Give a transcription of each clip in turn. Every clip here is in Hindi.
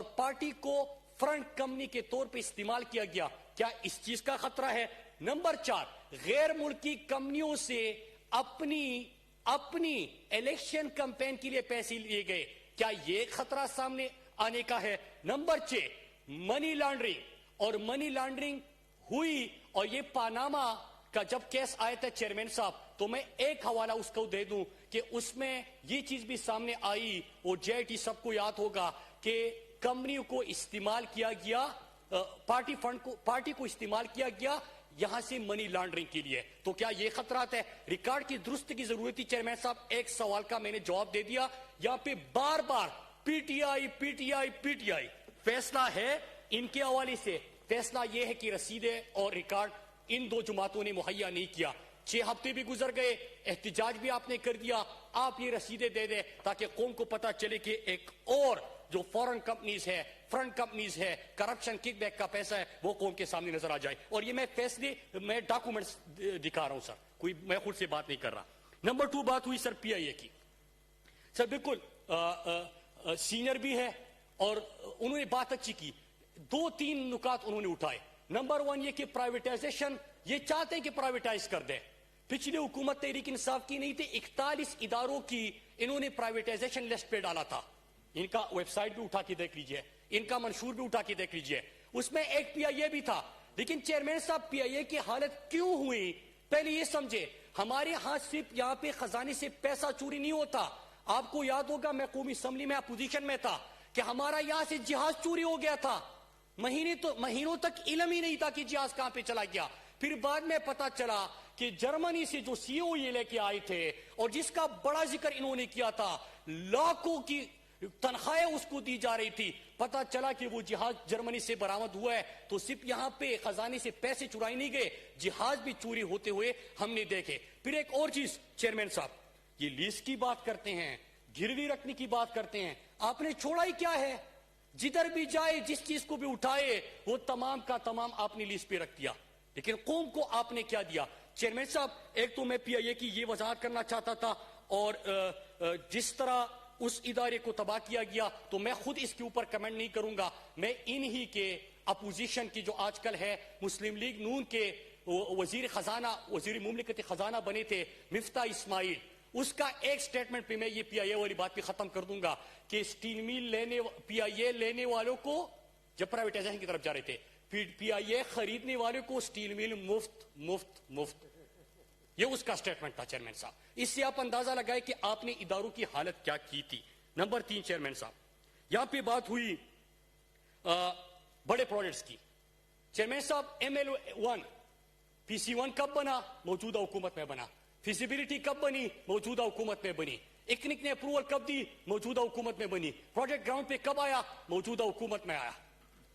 और पार्टी को फ्रंट कंपनी के तौर पे इस्तेमाल किया गया। क्या इस चीज का खतरा है? नंबर 4, गैर मुल्की कंपनियों से अपनी इलेक्शन कैंपेन के लिए पैसे लिए गए। क्या यह खतरा सामने आने का है? Number 6, money laundering. और मनी लॉन्ड्रिंग हुई, और ये पानामा का जब केस आया था चेयरमैन साहब, तो मैं एक हवाला उसको दे दूं कि उसमें ये चीज भी सामने आई, और जेआईटी सबको याद होगा कि कंपनियों को इस्तेमाल किया गया, पार्टी को इस्तेमाल किया गया यहां से मनी लॉन्ड्रिंग के लिए। तो क्या यह खतरात है? रिकॉर्ड की दुरुस्ती की जरूरत थी चेयरमैन साहब। एक सवाल का मैंने जवाब दे दिया। यहां पे बार बार पीटीआई फैसला है इनके हवाले से। फैसला यह है कि रसीदें और रिकॉर्ड इन दो जमातों ने मुहैया नहीं किया। 6 हफ्ते भी गुजर गए, एहतिजाज भी आपने कर दिया। आप ये रसीदें दे दें ताकि कौम को पता चले कि एक और जो फॉरेन कंपनीज है, फ्रंट कंपनीज है, करप्शन किकबैक का पैसा है, वो कौम के सामने नजर आ जाए। और ये मैं डॉक्यूमेंट्स दिखा रहा हूं सर, कोई मैं खुद से बात नहीं कर रहा। नंबर 2 बात हुई सर पीआईए की। सर बिल्कुल सीनियर भी है और उन्होंने बात अच्छी की। 2-3 नुकात उन्होंने उठाए। नंबर 1 ये कि प्राइवेटाइजेशन, ये चाहते हैं कि प्राइवेटाइज कर दे। पिछली हुकूमत तहरीक इंसाफ की नहीं थी, 41 इदारों की इन्होंने प्राइवेटाइजेशन लिस्ट पे डाला था। इनका वेबसाइट भी उठा के देख लीजिए, इनका मंशूर भी उठा के देख लीजिए, उसमें एक पीआईए भी था। लेकिन चेयरमैन साहब पीआईए की हालत क्यों हुई, पहले ये समझे। हमारे यहां सिर्फ यहां पे खजाने से पैसा चोरी नहीं होता। आपको याद होगा मैं कौमी असम्बली में अपोजिशन में था कि हमारा यहां से जहाज चोरी हो गया था। महीनों तक इल्म ही नहीं था कि जहाज कहां पे चला गया। फिर बाद में पता चला कि जर्मनी से जो सीओ ये लेके आए थे और जिसका बड़ा जिक्र इन्होंने किया था, लाखों की तनख्वाहें उसको दी जा रही थी। पता चला कि वो जहाज जर्मनी से बरामद हुआ है। तो सिर्फ यहां पे खजाने से पैसे चुराए नहीं गए, जहाज भी चोरी होते हुए हमने देखे। फिर एक और चीज चेयरमैन साहब, ये लीज की बात करते हैं, गिरवी रखने की बात करते हैं, आपने छोड़ा ही क्या है? जिधर भी जाए, जिस चीज को भी उठाए, वो तमाम का तमाम आपने लीज पे रख दिया। लेकिन कौम को आपने क्या दिया? चेयरमैन साहब, एक तो मैं पीआईए की ये वजाहत करना चाहता था, और जिस तरह उस इदारे को तबाह किया गया, तो मैं खुद इसके ऊपर कमेंट नहीं करूंगा। मैं इन्हीं के अपोजिशन की जो आजकल है मुस्लिम लीग नून के वजीर मुमलिकत खजाना बने थे मिफ्ता इस्माइल, उसका एक स्टेटमेंट पे मैं ये पीआईए वाली बात भी खत्म कर दूंगा कि स्टील मिल पीआईए लेने वालों को, जब प्राइवेटाइजेशन की तरफ जा रहे थे, फिर पीआईए खरीदने वालों को स्टील मिल मुफ्त मुफ्त मुफ्त। ये उसका स्टेटमेंट था चेयरमैन साहब। इससे आप अंदाजा लगाए कि आपने इदारों की हालत क्या की थी। नंबर 3 चेयरमैन साहब, यहां पे बात हुई बड़े प्रोजेक्ट्स की। चेयरमैन साहब, ML1 PC1 कब बना? मौजूदा हुकूमत में बना। फिजिबिलिटी कब बनी? मौजूदा हुकूमत में बनी। इकनिक ने अप्रूवल कब दी? मौजूदा हुकूमत में बनी। प्रोजेक्ट ग्राउंड पे कब आया? मौजूदा हुकूमत में आया।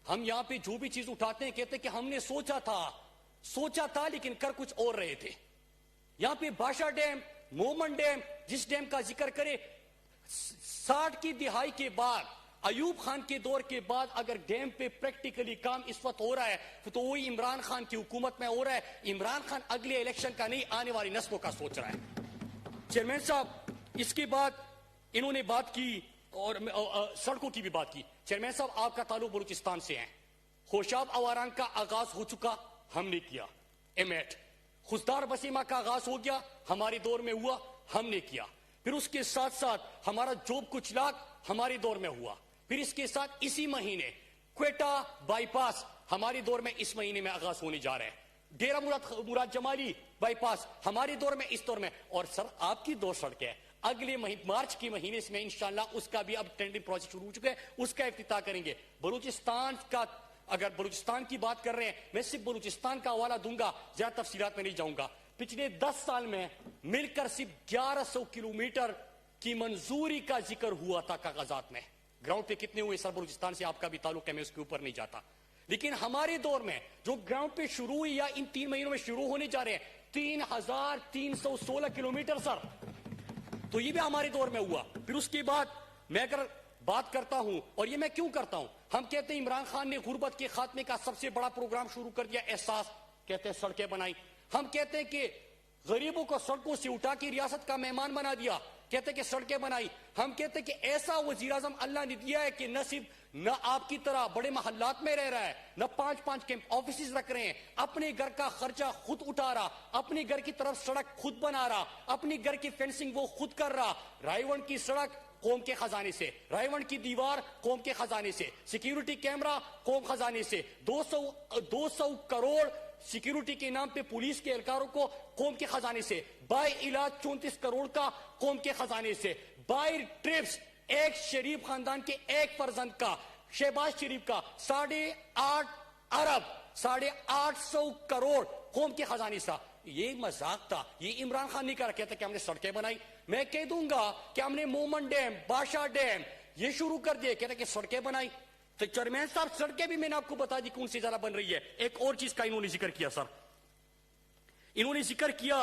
हम यहां पे जो भी चीज उठाते हैं कहते हैं कि हमने सोचा था लेकिन कर कुछ और रहे थे। यहां पे बादशाह डैम, मोमन डैम, जिस डैम का जिक्र करे, 60 की दिहाई के बाद, अयूब खान के दौर के बाद अगर डैम पे प्रैक्टिकली काम इस वक्त हो रहा है तो वही इमरान खान की हुकूमत में हो रहा है। इमरान खान अगले इलेक्शन का नहीं, आने वाली नस्लों का सोच रहा है। चेयरमैन साहब, इसके बाद इन्होंने बात की और सड़कों की भी बात की। चेयरमैन साहब, आपका ताल्लुक बलूचिस्तान से है। खोशाब अवारान का आगाज हो चुका, हमने किया। M8 खुशदार बसीमा का आगाज हो गया, हमारे दौर में हुआ, हमने किया। फिर उसके साथ साथ हमारा जोब कुचलाक हमारे दौर में हुआ। फिर इसके साथ इसी महीने क्वेटा बाईपास हमारे दौर में इस महीने में आगाज होने जा रहे हैं। डेरा मुराद जमाली बाईपास हमारे दौर में, इस दौर में। और सर, आपकी 2 सड़कें हैं, अगले मार्च के महीने में इंशाल्लाह उसका भी अब टेंडरिंग प्रोजेक्ट शुरू हो चुका है, उसका इफ्तिताह करेंगे। बलूचिस्तान का, अगर बलूचिस्तान की बात कर रहे हैं, मैं सिर्फ बलूचिस्तान का हवाला दूंगा, ज्यादा तफसीलात में नहीं जाऊंगा। पिछले 10 साल में मिलकर सिर्फ 1100 किलोमीटर की मंजूरी का जिक्र हुआ था कागजात में। ग्राउंड पे कितने हुए सर? बलूचिस्तान से आपका भी ताल्लुक है, मैं उसके ऊपर नहीं जाता। लेकिन हमारे दौर में जो ग्राउंड पे शुरू हुई या इन 3 महीनों में शुरू होने जा रहे हैं, 3316 किलोमीटर सर। तो ये भी हमारे दौर में हुआ। फिर उसके बाद मैं अगर बात करता हूं, और ये मैं क्यों करता हूं, हम कहते हैं इमरान खान ने गुर्बत के खात्मे का सबसे बड़ा प्रोग्राम शुरू कर दिया, एहसास, कहते हैं सड़कें बनाई। हम कहते हैं कि गरीबों को सड़कों से उठा के रियासत का मेहमान बना दिया, कहते हैं कि सड़कें बनाई। हम कहते हैं कि ऐसा वजीर आजम अल्लाह ने दिया है कि न सिर्फ न आपकी तरह बड़े महल्लात में रह रहा है, न 5-5 कैंप ऑफिस रख रहे हैं, अपने घर का खर्चा खुद उठा रहा, अपने घर की तरफ सड़क खुद बना रहा, अपने घर की फेंसिंग वो खुद कर रहा। रायवंड की सड़क कौम के खजाने से, रायवंड की दीवार कौम के खजाने से, सिक्योरिटी कैमरा कौम खजाने से, 200 करोड़ सिक्योरिटी के नाम पे पुलिस के एहलकारों को कौम के खजाने से, बाय इलाज 34 करोड़ का कौम के खजाने से, बाय ट्रिप्स एक शरीफ खानदान के एक फर्जंद का, शहबाज शरीफ का 8.5 अरब 850 करोड़ कौम के खजाने से। ये मजाक था, ये इमरान खान नहीं कर कहता कि हमने सड़कें बनाई। मैं कह दूंगा कि हमने मोमन डैम, बादशाह डैम ये शुरू कर दिए, कहता कि सड़कें बनाई। तो चेयरमैन साहब, सड़कें भी मैंने आपको बता दी कौन सी ज्यादा बन रही है। एक और चीज का इन्होंने जिक्र किया सर, इन्होंने जिक्र किया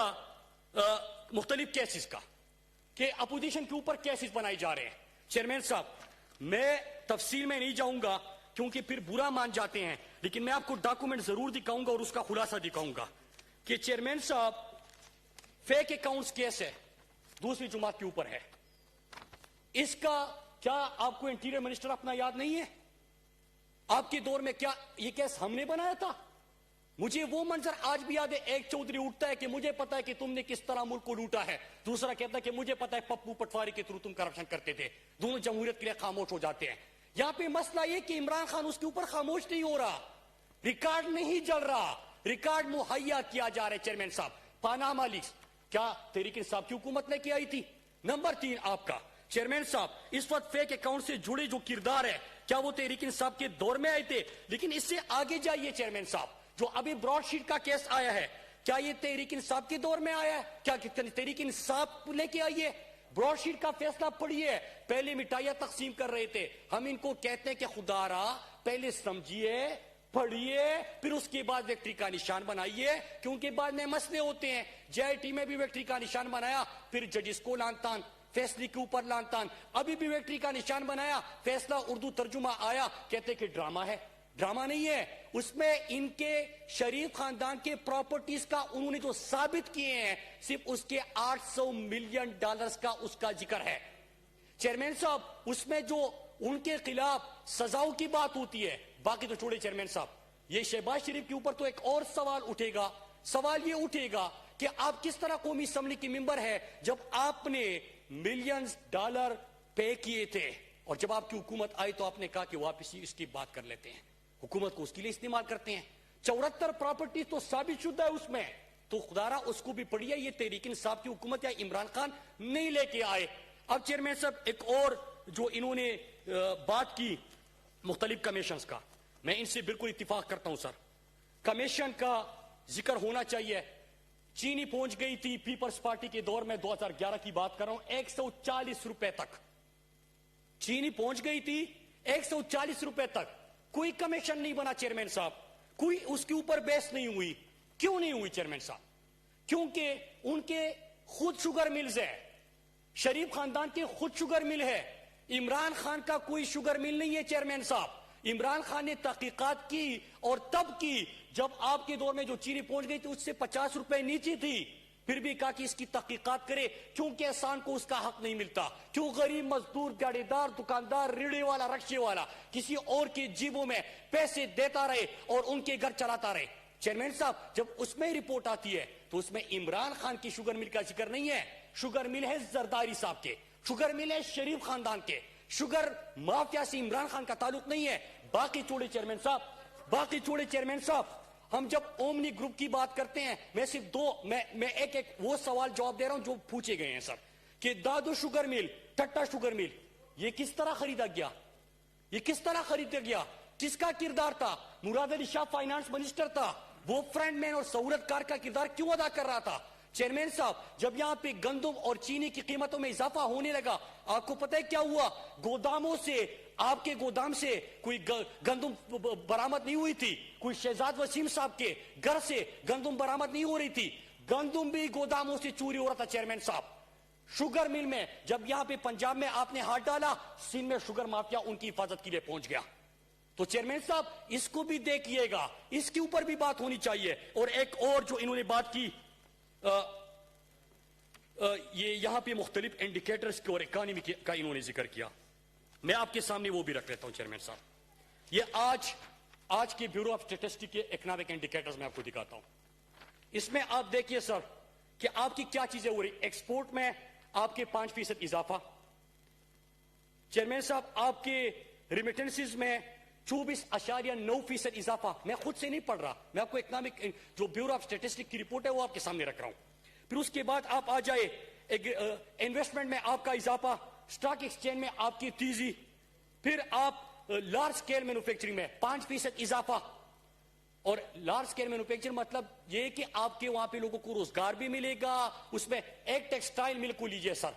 मुख्तलिफ केसेस का कि अपोजिशन के ऊपर केसेस बनाए जा रहे हैं। चेयरमैन साहब, मैं तफसील में नहीं जाऊंगा क्योंकि फिर बुरा मान जाते हैं, लेकिन मैं आपको डॉक्यूमेंट जरूर दिखाऊंगा और उसका खुलासा दिखाऊंगा कि चेयरमैन साहब फेक अकाउंट्स केस है, दूसरी जुमात के ऊपर है। इसका क्या आपको इंटीरियर मिनिस्टर अपना याद नहीं है? आपके दौर में क्या ये केस हमने बनाया था? मुझे वो मंजर आज भी याद है। एक चौधरी उठता है कि मुझे पता है कि तुमने किस तरह मुल्क को लूटा है, दूसरा कहता है कि मुझे पता है पप्पू पटवारी के थ्रू तुम करप्शन करते थे। दोनों जमहूरियत के लिए खामोश हो जाते हैं। यहां पे मसला ये कि इमरान खान उसके ऊपर खामोश नहीं हो रहा, रिकॉर्ड नहीं जल रहा, रिकॉर्ड मुहैया किया जा रहा है। चेयरमैन साहब, पानामा लीक्स क्या तहरीक इंसाफ की हुकूमत ने किया थी? नंबर 3 आपका चेयरमैन साहब, इस वक्त फेक अकाउंट से जुड़े जो किरदार है, क्या वो तहरीक इंसाफ के दौर में आए थे? लेकिन इससे आगे जाइए चेयरमैन साहब, जो अभी ब्रॉडशीट का केस आया है, क्या ये तहरीक इंसाफ के दौर में आया है? क्या तहरीक इंसाफ लेके आई है? ब्रॉडशीट का फैसला पढ़िए। पहले मिठाइयां तकसीम कर रहे थे, हम इनको कहते हैं कि खुदारा पहले समझिए, पढ़िए, फिर उसके बाद विक्ट्री का निशान बनाइए, क्योंकि बाद में मसले होते हैं। JIT में भी विक्ट्री का निशान बनाया, फिर जजिस को लानतान, फैसले के ऊपर लानतान, अभी भी विक्ट्री का निशान बनाया, फैसला उर्दू तर्जुमा आया, कहते कि ड्रामा है। ड्रामा नहीं है, उसमें इनके शरीफ खानदान के प्रॉपर्टीज का उन्होंने जो साबित किए हैं, सिर्फ उसके $800 मिलियन का उसका जिक्र है। चेयरमैन साहब, उसमें जो उनके खिलाफ सजाओं की बात होती है, बाकी तो छोड़े चेयरमैन साहब। ये शहबाज शरीफ के ऊपर तो एक और सवाल उठेगा, सवाल ये उठेगा कि आप किस तरह कौमी असम्बली के मेंबर है जब आपने $मिलियंस पे किए थे, और जब आपकी हुकूमत आई तो आपने कहा कि वापस इसकी बात कर लेते हैं, हुकूमत को उसके लिए इस्तेमाल करते हैं। 74 प्रॉपर्टी तो साबित शुदा है उसमें, तो खुदारा उसको भी पढ़िए। ये तहरीक इंसाफ की हुकूमत या इमरान खान नहीं लेके आए। अब चेयरमैन साहब, एक और जो इन्होंने बात की मुख्तलिफ कमीशन का, मैं इनसे बिल्कुल इत्तिफाक करता हूं सर। कमीशन का जिक्र होना चाहिए। चीनी पहुंच गई थी पीपल्स पार्टी के दौर में, 2011 की बात कर रहा हूं, 140 रुपए तक चीनी पहुंच गई थी, 140 रुपए तक। कोई कमीशन नहीं बना चेयरमैन साहब, कोई उसके ऊपर बहस नहीं हुई। क्यों नहीं हुई चेयरमैन साहब? क्योंकि उनके खुद शुगर मिल्स है, शरीफ खानदान के खुद शुगर मिल है। इमरान खान का कोई शुगर मिल नहीं है चेयरमैन साहब। इमरान खान ने तहकीकात की, और तब की जब आपके दौर में जो चीनी पहुंच गई थी उससे 50 रुपए नीचे थी, फिर भी कहा कि इसकी तहकीकात करे, क्योंकि एहसान को उसका हक नहीं मिलता। क्यों गरीब मजदूर, दिहाड़ीदार, दुकानदार, रेड़े वाला, रक्शे वाला किसी और के जेबों में पैसे देता रहे और उनके घर चलाता रहे। चेयरमैन साहब, जब उसमें रिपोर्ट आती है तो उसमें इमरान खान की शुगर मिल का जिक्र नहीं है। शुगर मिल है जरदारी साहब के, शुगर मिल है शरीफ खानदान के, शुगर माफिया से इमरान खान का ताल्लुक नहीं है। बाकी छोड़े चेयरमैन साहब, बाकी छोड़े चेयरमैन साहब, हम जब ओमनी ग्रुप की बात करते हैं, मैं सिर्फ मैं एक वो सवाल जवाब दे रहा हूं जो पूछे गए हैं सर, कि दादू शुगर मिल, टट्टा शुगर मिल, ये किस तरह खरीदा गया? ये किस तरह खरीदा गया? किसका किरदार था? मुराद अली शाह फाइनेंस मिनिस्टर था, वो फ्रंटमैन और सहूलतकार का किरदार क्यों अदा कर रहा था? चेयरमैन साहब, जब यहां पे गंदम और चीनी की कीमतों में इजाफा होने लगा, आपको पता है क्या हुआ? गोदामों से, आपके गोदाम से कोई गंदम बरामद नहीं हुई थी, कोई शहजाद वसीम साहब के घर से गंदम बरामद नहीं हो रही थी, गंदम भी गोदामों से चोरी हो रहा था। चेयरमैन साहब, शुगर मिल में जब यहां पे पंजाब में आपने हाथ डाला, सिंध में शुगर माफिया उनकी हिफाजत के लिए पहुंच गया। तो चेयरमैन साहब, इसको भी देखिएगा, इसके ऊपर भी बात होनी चाहिए। और एक और जो इन्होंने बात की, ये यहां पे मुख्तलिफ इंडिकेटर्स की और इकानमी का इन्होंने जिक्र किया। मैं आपके सामने वो भी रख लेता हूं चेयरमैन साहब। ये आज के ब्यूरो ऑफ स्टैटिस्टिक्स के इकोनॉमिक इंडिकेटर्स मैं आपको दिखाता हूं। इसमें आप देखिए सर कि आपकी क्या चीजें हो रही। एक्सपोर्ट में आपके 5% इजाफा चेयरमैन साहब, आपके रिमिटेंसेस में 24.9% इजाफा। मैं खुद से नहीं पढ़ रहा, मैं आपको इकोनॉमिक जो ब्यूरो ऑफ स्टैटिस्टिक्स की रिपोर्ट है वो आपके सामने रख रहा हूं। फिर उसके बाद आप आ जाए इन्वेस्टमेंट में आपका इजाफा, स्टॉक एक्सचेंज में आपकी तेजी, फिर आप लार्ज स्केल मैन्युफैक्चरिंग में 5% इजाफा। और लार्ज स्केल मैन्युफैक्चरिंग मतलब ये कि आपके वहां पे लोगों को रोजगार भी मिलेगा। उसमें एक टेक्सटाइल मिल को लीजिए सर,